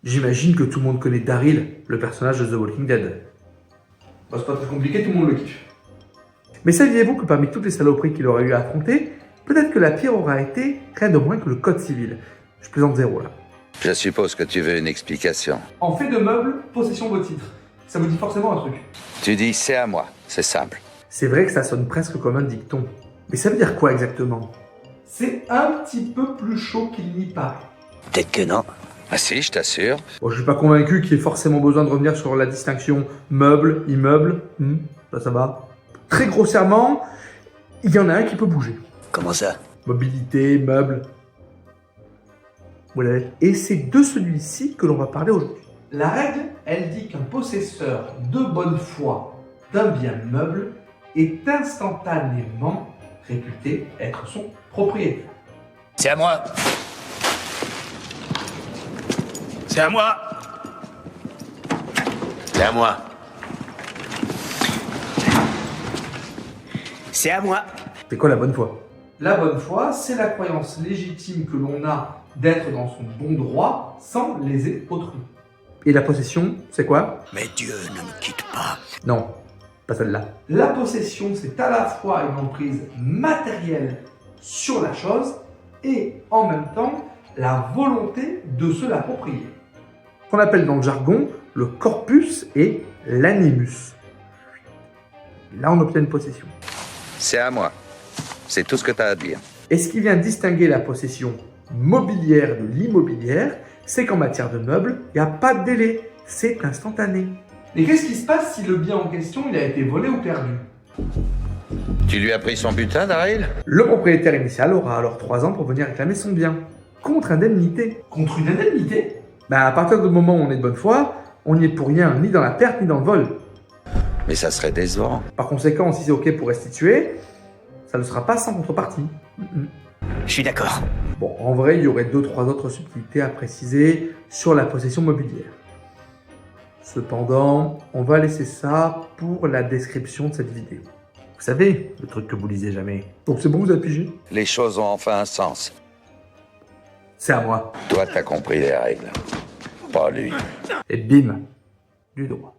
J'imagine que tout le monde connaît Daryl, le personnage de The Walking Dead. Bah, c'est pas très compliqué, tout le monde le kiffe. Mais saviez-vous que parmi toutes les saloperies qu'il aurait eu à affronter, peut-être que la pire aura été rien de moins que le code civil. Je plaisante zéro là. Je suppose que tu veux une explication. En fait de meubles, possession vos titres. Ça vous dit forcément un truc. Tu dis c'est à moi, c'est simple. C'est vrai que ça sonne presque comme un dicton. Mais ça veut dire quoi exactement? C'est un petit peu plus chaud qu'il n'y paraît. Peut-être que non. Ah si, je t'assure. Bon, je suis pas convaincu qu'il y ait forcément besoin de revenir sur la distinction meuble, immeuble. Ça va. Très grossièrement, il y en a un qui peut bouger. Comment ça? Mobilité, meuble. Vous l'avez. Et c'est de celui-ci que l'on va parler aujourd'hui. La règle, elle dit qu'un possesseur de bonne foi d'un bien meuble est instantanément réputé être son propriétaire. C'est à moi. C'est à moi. C'est à moi. C'est à moi. C'est quoi la bonne foi? La bonne foi, c'est la croyance légitime que l'on a d'être dans son bon droit sans léser autrui. Et la possession, c'est quoi? Mais Dieu ne me quitte pas. Non, pas celle-là. La possession, c'est à la fois une emprise matérielle sur la chose et en même temps la volonté de se l'approprier. Qu'on appelle dans le jargon le corpus et l'animus. Là, on obtient une possession. C'est à moi. C'est tout ce que tu as à dire. Et ce qui vient distinguer la possession mobilière de l'immobilière, c'est qu'en matière de meubles, il n'y a pas de délai, c'est instantané. Mais qu'est-ce qui se passe si le bien en question il a été volé ou perdu? Tu lui as pris son butin, Daryl? Le propriétaire initial aura alors 3 ans pour venir réclamer son bien. Contre indemnité. Contre une indemnité? À partir du moment où on est de bonne foi, on n'y est pour rien, ni dans la perte, ni dans le vol. Mais ça serait décevant. Par conséquent, si c'est OK pour restituer, ça ne sera pas sans contrepartie. Je suis d'accord. Bon, en vrai, il y aurait 2-3 autres subtilités à préciser sur la possession mobilière. Cependant, on va laisser ça pour la description de cette vidéo. Vous savez, le truc que vous lisez jamais. Donc c'est bon, vous avez pigé? Les choses ont enfin un sens. C'est à moi. Toi, t'as compris les règles. Pas lui. Et bim, du droit.